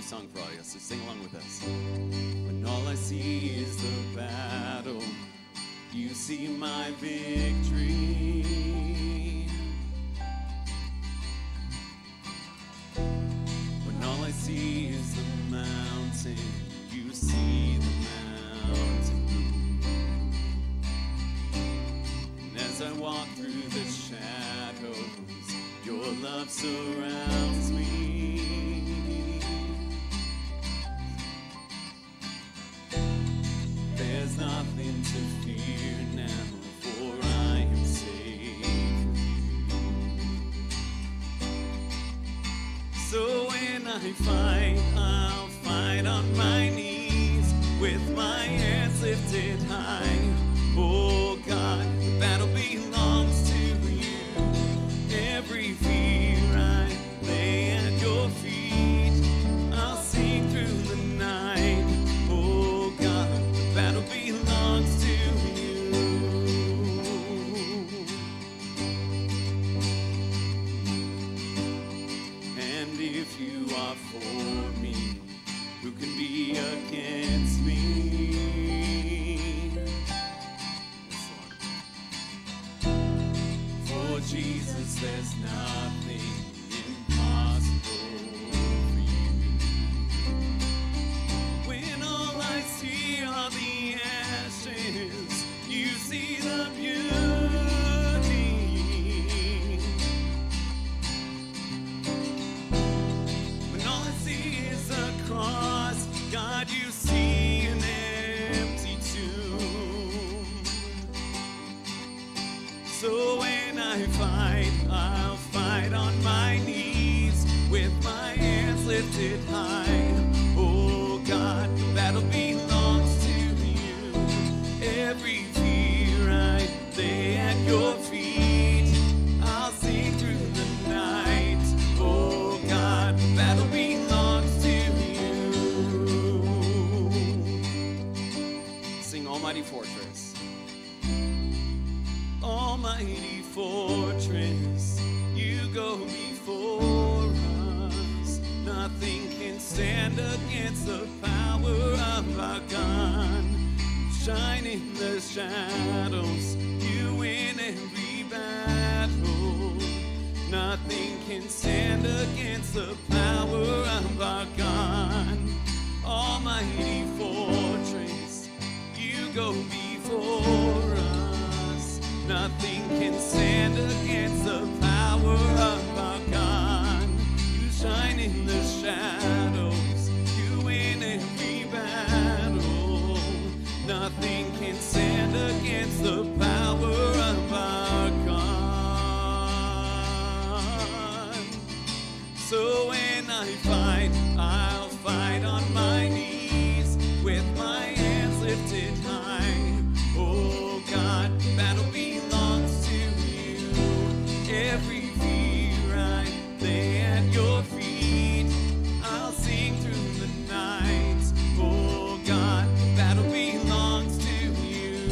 Song for all of us, so sing along with us. When all I see is the battle, you see my victory. When all I see is the mountain, you see the mountain move. And as I walk through the shadows, your love surrounds me. There's nothing to fear now, for I am safe. So when I fight, I'll fight on my knees with my hands lifted high. Oh God, the battle belongs to you. Every fear I lay at your feet. I'll sing through the night. Oh God, the battle belongs to you. And if you are for me, who can be against me? For Jesus, there's nothing impossible for you. When all I see are the ashes, you see the beauty. When all I see is a cross, God, you see an empty tomb. So when I fight, I'll fight on my knees with my hands lifted high. Oh God, the battle belongs to you. Every fear I lay at your feet. I'll sing through the night. Oh God, the battle belongs to you. Sing Almighty Fortress. Almighty fortress, you go before us. Nothing can stand against the power of our God. Shine in the shadows, you win every battle. Nothing can stand against the power of our God. Almighty fortress, you go before us. Nothing can stand against the power of our God. You shine in the shadows, you win every battle. Nothing can stand against the power of our God. So when I fight, I'll fight on my knees with my hands lifted high. Oh God, battle belongs to you. Every fear I lay at your feet. I'll sing through the night. Oh God, battle belongs to you.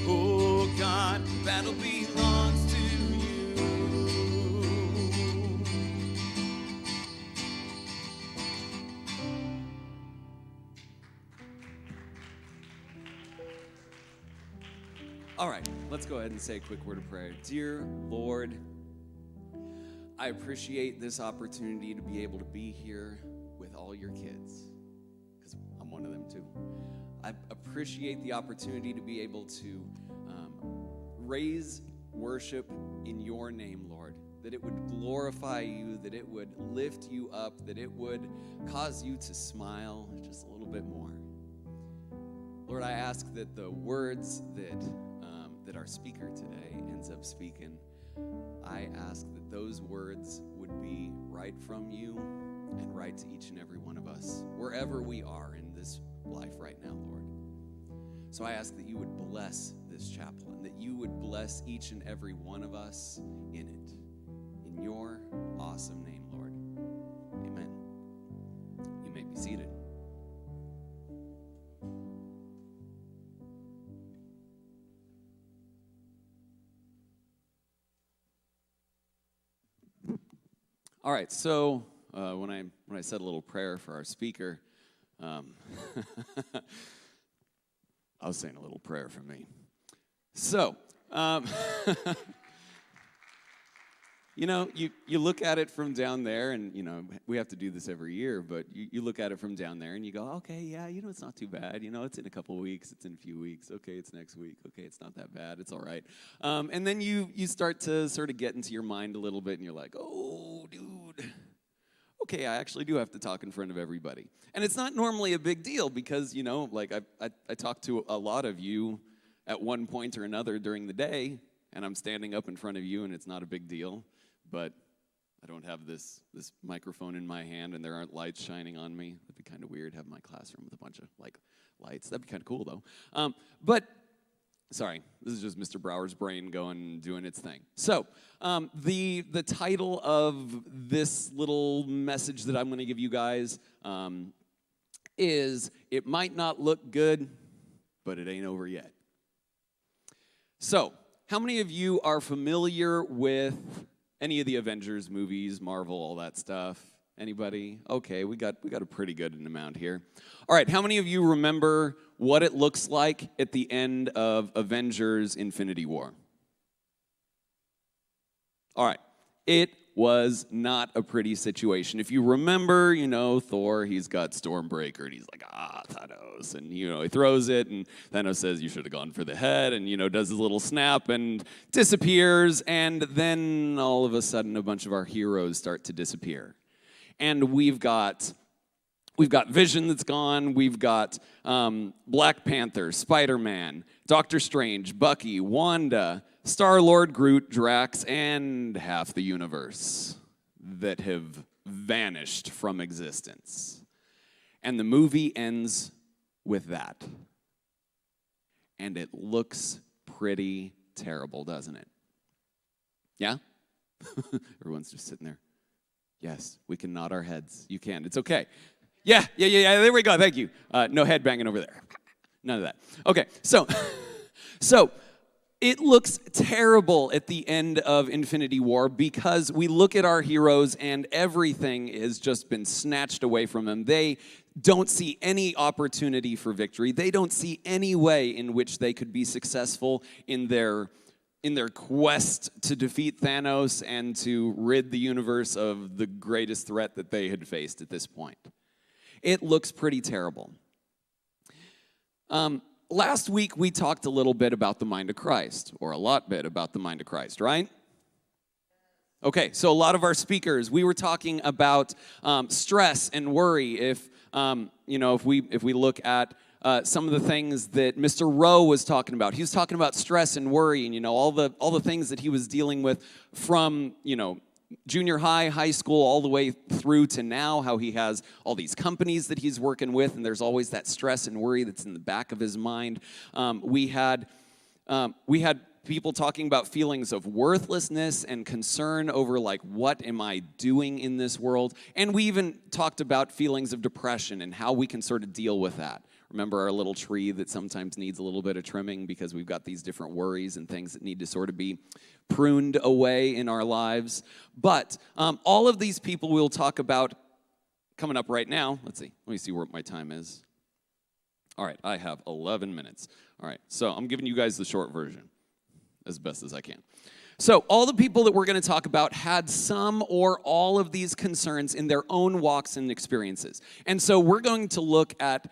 Oh God, battle belongs to you. All right, let's go ahead and say a quick word of prayer. Dear Lord, I appreciate this opportunity to be able to be here with all your kids, because I'm one of them too. I appreciate the opportunity to be able to raise worship in your name, Lord, that it would glorify you, that it would lift you up, that it would cause you to smile just a little bit more. Lord, I ask that the words that our speaker today ends up speaking, I ask that those words would be right from you and right to each and every one of us, wherever we are in this life right now, Lord. So I ask that you would bless this chapel and that you would bless each and every one of us in it. In your awesome name, Lord. Amen. You may be seated. All right, so when I said a little prayer for our speaker, I was saying a little prayer for me. So, you look at it from down there, and, we have to do this every year, but you look at it from down there, and you go, okay, yeah, it's not too bad. It's in a couple of weeks, it's in a few weeks. Okay, it's next week. Okay, it's not that bad. It's all right. And then you start to sort of get into your mind a little bit, and you're like, oh, dude. Okay, I actually do have to talk in front of everybody. And it's not normally a big deal because, I talk to a lot of you at one point or another during the day, and I'm standing up in front of you, and it's not a big deal. But I don't have this microphone in my hand, and there aren't lights shining on me. That'd be kind of weird, have my classroom with a bunch of, lights. That'd be kind of cool, though. But sorry, this is just Mr. Brower's brain doing its thing. So, the title of this little message that I'm going to give you guys is, It Might Not Look Good, but It Ain't Over Yet. So, how many of you are familiar with any of the Avengers movies, Marvel, all that stuff? Anybody? Okay, we got a pretty good amount here. All right, how many of you remember what it looks like at the end of Avengers Infinity War? All right, it was not a pretty situation. If you remember, Thor, he's got Stormbreaker, and he's like, Thanos, and, he throws it, and Thanos says, you should have gone for the head, and, does his little snap and disappears, and then all of a sudden a bunch of our heroes start to disappear. And we've got Vision that's gone. We've got Black Panther, Spider-Man, Doctor Strange, Bucky, Wanda, Star-Lord, Groot, Drax, and half the universe that have vanished from existence. And the movie ends with that. And it looks pretty terrible, doesn't it? Yeah? Everyone's just sitting there. Yes, we can nod our heads. You can. It's okay. Yeah. There we go. Thank you. No head banging over there. None of that. Okay, so it looks terrible at the end of Infinity War because we look at our heroes and everything has just been snatched away from them. They don't see any opportunity for victory. They don't see any way in which they could be successful in their quest to defeat Thanos and to rid the universe of the greatest threat that they had faced at this point. It looks pretty terrible. Last week, we talked a little bit about the mind of Christ, or a lot bit about the mind of Christ, right? Okay, so a lot of our speakers, we were talking about stress and worry. If we look at some of the things that Mr. Rowe was talking about, he was talking about stress and worry, and all the things that he was dealing with from junior high school, all the way through to now, how he has all these companies that he's working with, and there's always that stress and worry that's in the back of his mind. We had people talking about feelings of worthlessness and concern over, what am I doing in this world? And we even talked about feelings of depression and how we can sort of deal with that. Remember our little tree that sometimes needs a little bit of trimming because we've got these different worries and things that need to sort of be pruned away in our lives. But all of these people we'll talk about coming up right now. Let me see what my time is. All right, I have 11 minutes. All right, so I'm giving you guys the short version as best as I can. So all the people that we're going to talk about had some or all of these concerns in their own walks and experiences. And so we're going to look at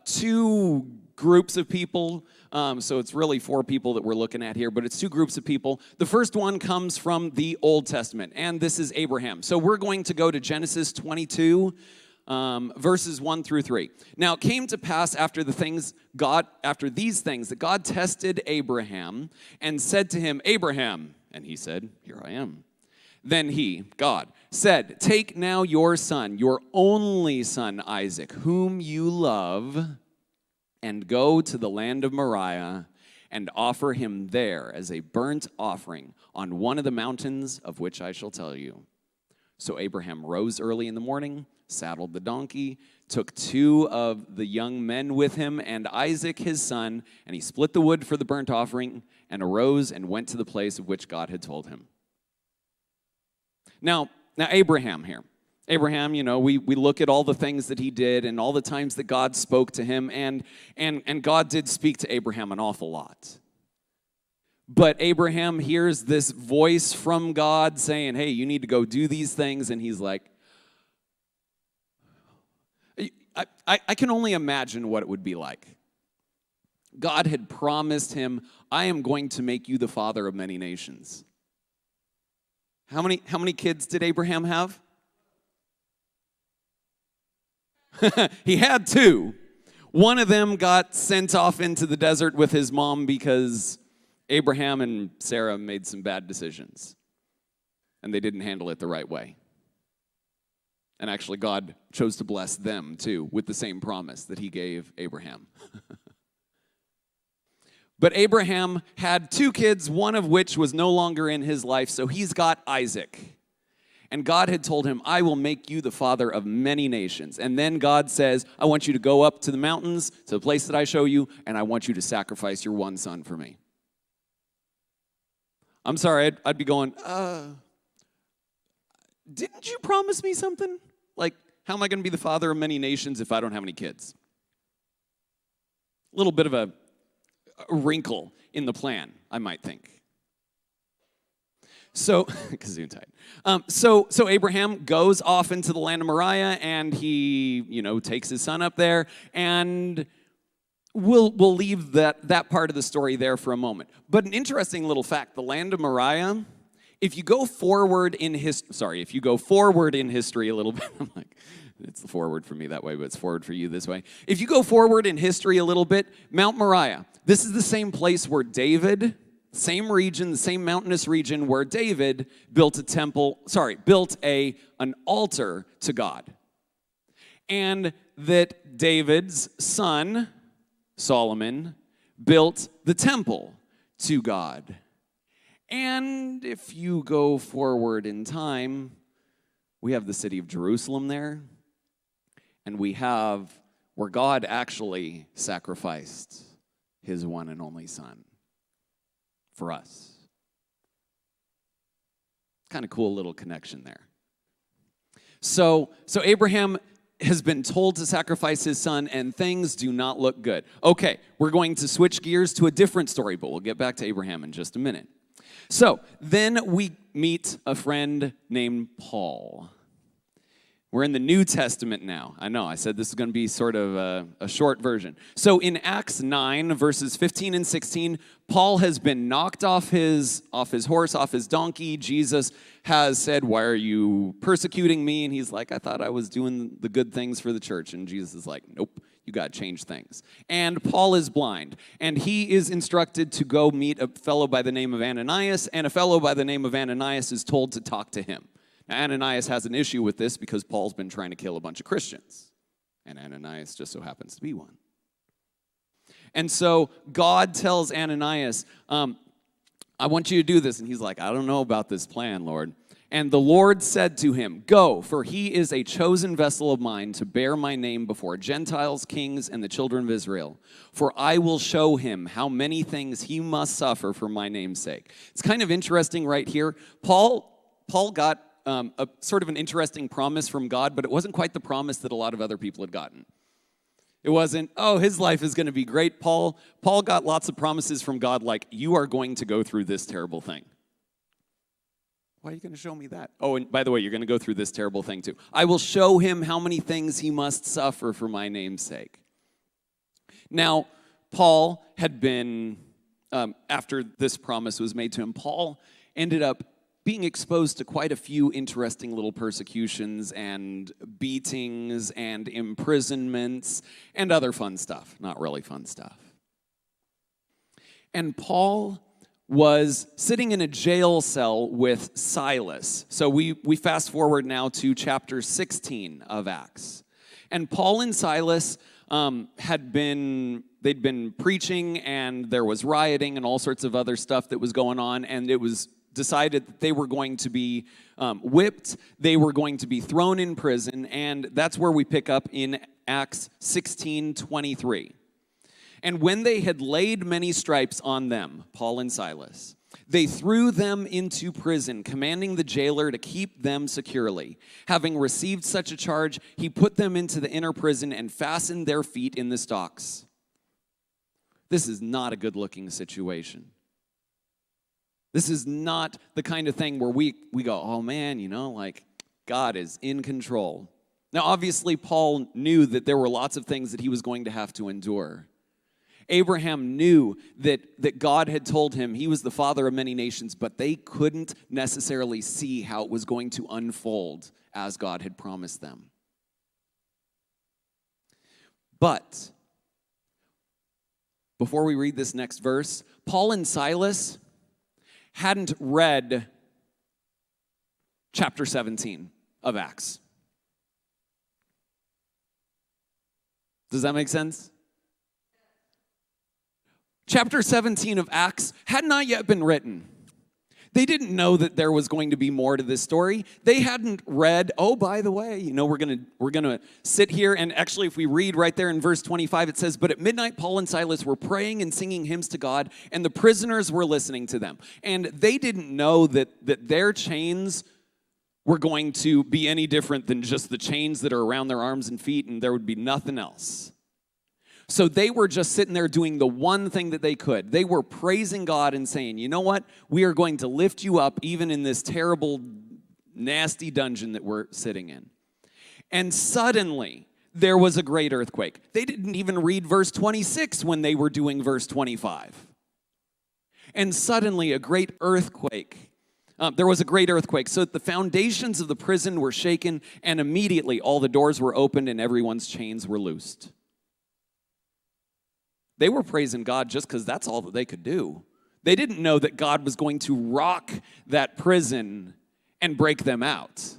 two groups of people. So it's really four people that we're looking at here, but it's two groups of people. The first one comes from the Old Testament, and this is Abraham. So we're going to go to Genesis 22, verses 1 through 3. Now, it came to pass after these things that God tested Abraham and said to him, Abraham, and he said, here I am. Then he, God, said, take now your son, your only son Isaac, whom you love, and go to the land of Moriah and offer him there as a burnt offering on one of the mountains of which I shall tell you. So Abraham rose early in the morning, saddled the donkey, took two of the young men with him and Isaac his son, and he split the wood for the burnt offering and arose and went to the place of which God had told him. Now, Abraham here. Abraham, we look at all the things that he did and all the times that God spoke to him, and God did speak to Abraham an awful lot. But Abraham hears this voice from God saying, hey, you need to go do these things, and he's like, I can only imagine what it would be like. God had promised him, I am going to make you the father of many nations. How many kids did Abraham have? He had 2. One of them got sent off into the desert with his mom because Abraham and Sarah made some bad decisions, and they didn't handle it the right way. And actually, God chose to bless them, too, with the same promise that he gave Abraham. But Abraham had 2 kids, one of which was no longer in his life, so he's got Isaac. And God had told him, I will make you the father of many nations. And then God says, I want you to go up to the mountains, to the place that I show you, and I want you to sacrifice your one son for me. I'm sorry, I'd be going, didn't you promise me something? Like, how am I going to be the father of many nations if I don't have any kids? A little bit of a wrinkle in the plan, I might think. So, so Abraham goes off into the land of Moriah, and he, takes his son up there, and we'll leave that part of the story there for a moment. But an interesting little fact: the land of Moriah, if you go forward in history a little bit, I'm like, it's the forward for me that way, but it's forward for you this way. If you go forward in history a little bit, Mount Moriah, this is the same place where David, same region, the same mountainous region where David built an altar to God. And that David's son, Solomon, built the temple to God. And if you go forward in time, we have the city of Jerusalem there, and we have where God actually sacrificed his one and only son for us. Kind of cool little connection there. So Abraham has been told to sacrifice his son, and things do not look good. Okay, we're going to switch gears to a different story, but we'll get back to Abraham in just a minute. So then we meet a friend named Paul. We're in the New Testament now. I know, I said this is going to be sort of a short version. So in Acts 9, verses 15 and 16, Paul has been knocked off his horse, off his donkey. Jesus has said, why are you persecuting me? And he's like, I thought I was doing the good things for the church. And Jesus is like, nope, you got to change things. And Paul is blind, and he is instructed to go meet a fellow by the name of Ananias, and a fellow by the name of Ananias is told to talk to him. Now, Ananias has an issue with this because Paul's been trying to kill a bunch of Christians, and Ananias just so happens to be one. And so God tells Ananias, I want you to do this. And he's like, I don't know about this plan, Lord. And the Lord said to him, go, for he is a chosen vessel of mine to bear my name before Gentiles, kings, and the children of Israel. For I will show him how many things he must suffer for my name's sake. It's kind of interesting right here. Paul got a sort of an interesting promise from God, but it wasn't quite the promise that a lot of other people had gotten. It wasn't, oh, his life is going to be great. Paul got lots of promises from God, like, you are going to go through this terrible thing. Why are you going to show me that? Oh, and by the way, you're going to go through this terrible thing too. I will show him how many things he must suffer for my name's sake. Now, Paul had been, after this promise was made to him, Paul ended up being exposed to quite a few interesting little persecutions and beatings and imprisonments and other fun stuff. Not really fun stuff. And Paul was sitting in a jail cell with Silas. So we fast forward now to chapter 16 of Acts. And Paul and Silas they'd been preaching, and there was rioting and all sorts of other stuff that was going on, and it was decided that they were going to be whipped, they were going to be thrown in prison, and that's where we pick up in Acts 16:23. And when they had laid many stripes on them, Paul and Silas, They threw them into prison, commanding the jailer to keep them securely. Having received such a charge, he put them into the inner prison and fastened their feet in the stocks. This is not a good-looking situation. This is not the kind of thing where we go, oh man, like God is in control. Now, obviously, Paul knew that there were lots of things that he was going to have to endure. Abraham knew that God had told him he was the father of many nations, but they couldn't necessarily see how it was going to unfold as God had promised them. But before we read this next verse, Paul and Silas hadn't read chapter 17 of Acts. Does that make sense? Chapter 17 of Acts had not yet been written. They didn't know that there was going to be more to this story. They hadn't read, oh, by the way, we're gonna sit here, and actually if we read right there in verse 25, it says, but at midnight Paul and Silas were praying and singing hymns to God, and the prisoners were listening to them. And they didn't know that their chains were going to be any different than just the chains that are around their arms and feet, and there would be nothing else. So they were just sitting there doing the one thing that they could. They were praising God and saying, you know what? We are going to lift you up even in this terrible, nasty dungeon that we're sitting in. And suddenly, there was a great earthquake. They didn't even read verse 26 when they were doing verse 25. And suddenly, a great earthquake. There was a great earthquake, so that the foundations of the prison were shaken, and immediately all the doors were opened and everyone's chains were loosed. They were praising God just because that's all that they could do. They didn't know that God was going to rock that prison and break them out.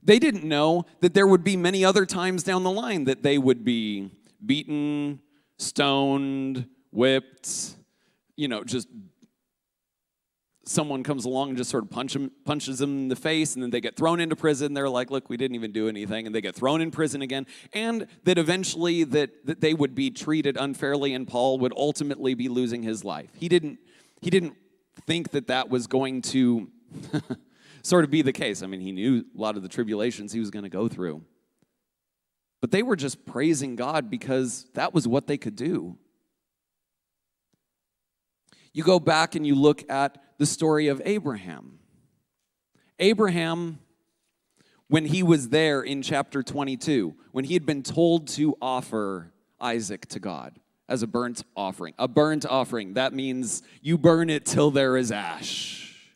They didn't know that there would be many other times down the line that they would be beaten, stoned, whipped, just someone comes along and just sort of punches them in the face, and then they get thrown into prison. They're like, look, we didn't even do anything, and they get thrown in prison again, and that eventually that they would be treated unfairly, and Paul would ultimately be losing his life. He didn't think that was going to sort of be the case. I mean, he knew a lot of the tribulations he was going to go through. But they were just praising God because that was what they could do. You go back and you look at the story of Abraham. Abraham, when he was there in chapter 22, when he had been told to offer Isaac to God as a burnt offering. A burnt offering, that means you burn it till there is ash.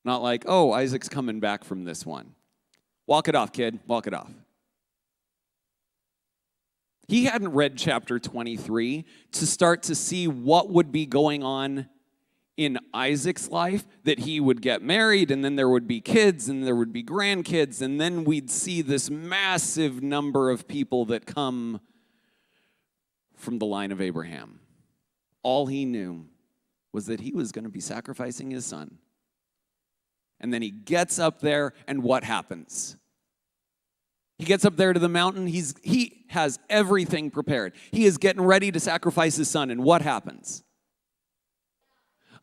Not like, oh, Isaac's coming back from this one. Walk it off, kid, walk it off. He hadn't read chapter 23 to start to see what would be going on in Isaac's life, that he would get married, and then there would be kids, and there would be grandkids, and then we'd see this massive number of people that come from the line of Abraham. All he knew was that he was going to be sacrificing his son. And then he gets up there, and what happens? He gets up there to the mountain. He has everything prepared. He is getting ready to sacrifice his son, and what happens?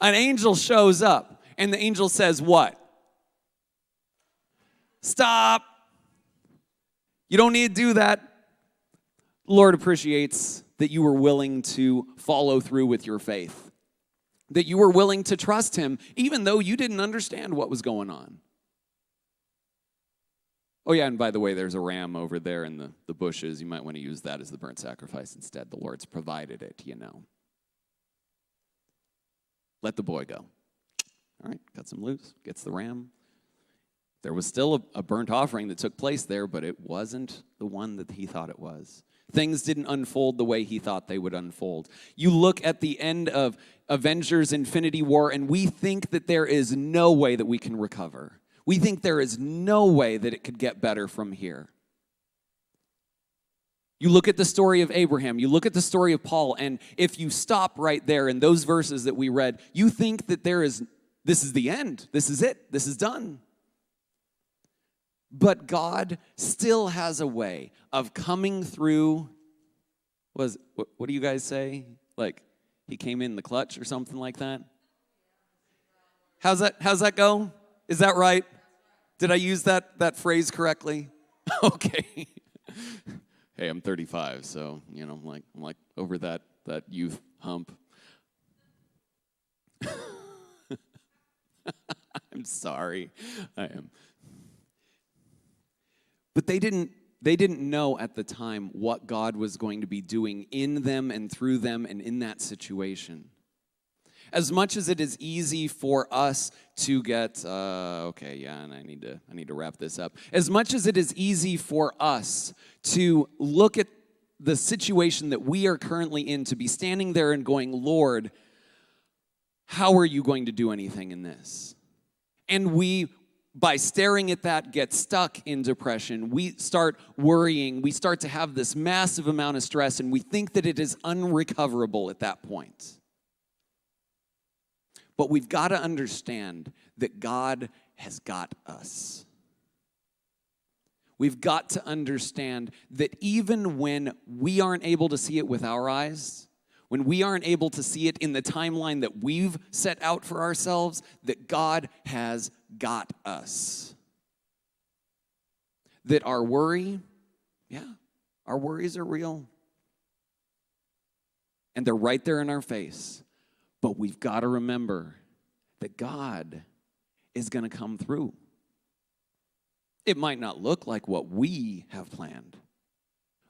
An angel shows up, and the angel says what? Stop. You don't need to do that. The Lord appreciates that you were willing to follow through with your faith, that you were willing to trust him, even though you didn't understand what was going on. Oh yeah, and by the way, there's a ram over there in the bushes. You might want to use that as the burnt sacrifice instead. The Lord's provided it, Let the boy go. All right, cuts him loose, gets the ram. There was still a burnt offering that took place there, but it wasn't the one that he thought it was. Things didn't unfold the way he thought they would unfold. You look at the end of Avengers Infinity War, and we think that there is no way that we can recover. We think there is no way that it could get better from here. You look at the story of Abraham, you look at the story of Paul, and if you stop right there in those verses that we read, you think that this is the end. This is it. This is done. But God still has a way of coming through. What do you guys say? Like, He came in the clutch or something like that. How's that go? Is that right? Did I use that phrase correctly? Okay. Hey, I'm 35, so I'm like over that youth hump. I'm sorry. I am. But they didn't know at the time what God was going to be doing in them and through them and in that situation. As much as it is easy for us to get, and I need to wrap this up. As much as it is easy for us to look at the situation that we are currently in, to be standing there and going, Lord, how are you going to do anything in this? And we, by staring at that, get stuck in depression. We start worrying. We start to have this massive amount of stress, and we think that it is unrecoverable at that point. But we've got to understand that God has got us. We've got to understand that even when we aren't able to see it with our eyes, when we aren't able to see it in the timeline that we've set out for ourselves, that God has got us. That our worries are real. And they're right there in our face. But we've got to remember that God is going to come through. It might not look like what we have planned,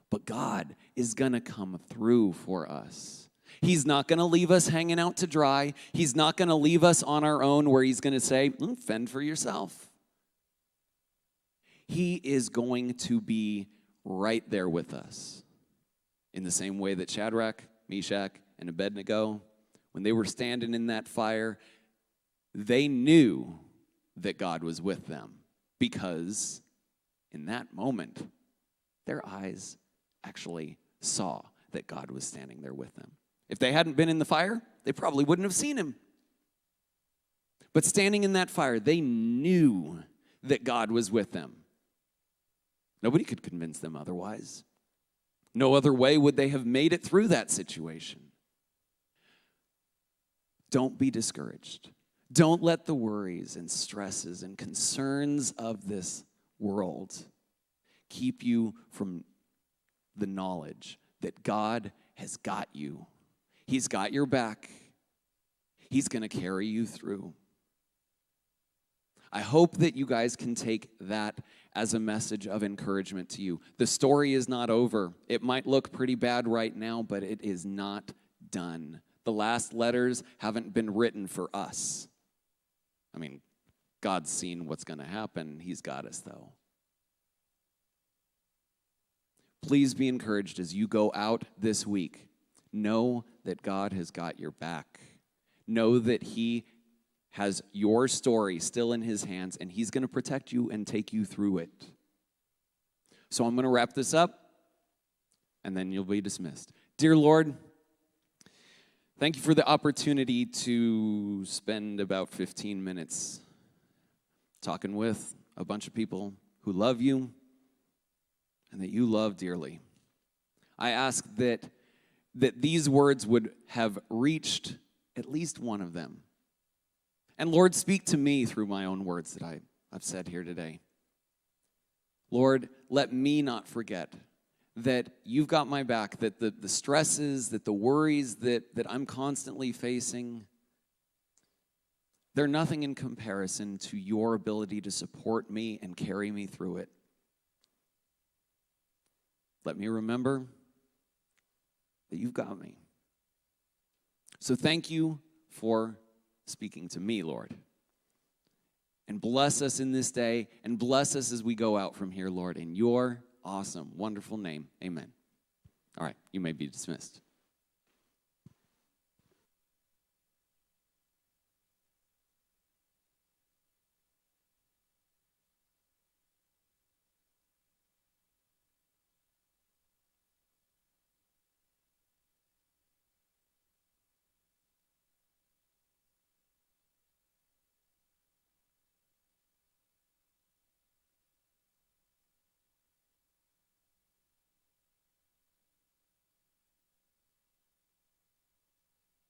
but God is going to come through for us. He's not going to leave us hanging out to dry. He's not going to leave us on our own where he's going to say, fend for yourself. He is going to be right there with us. In the same way that Shadrach, Meshach, and Abednego, when they were standing in that fire, they knew that God was with them because in that moment, their eyes actually saw that God was standing there with them. If they hadn't been in the fire, they probably wouldn't have seen him. But standing in that fire, they knew that God was with them. Nobody could convince them otherwise. No other way would they have made it through that situation. Don't be discouraged. Don't let the worries and stresses and concerns of this world keep you from the knowledge that God has got you. He's got your back. He's going to carry you through. I hope that you guys can take that as a message of encouragement to you. The story is not over. It might look pretty bad right now, but it is not done. The last letters haven't been written for us. I mean, God's seen what's going to happen. He's got us, though. Please be encouraged as you go out this week. Know that God has got your back. Know that he has your story still in his hands, and he's going to protect you and take you through it. So I'm going to wrap this up, and then you'll be dismissed. Dear Lord, thank you for the opportunity to spend about 15 minutes talking with a bunch of people who love you and that you love dearly. I ask that these words would have reached at least one of them. And Lord, speak to me through my own words that I've said here today. Lord, let me not forget that you've got my back, that the stresses, that the worries that I'm constantly facing, they're nothing in comparison to your ability to support me and carry me through it. Let me remember that you've got me. So thank you for speaking to me, Lord. And bless us in this day, and bless us as we go out from here, Lord, in your awesome, wonderful name. Amen. All right, you may be dismissed.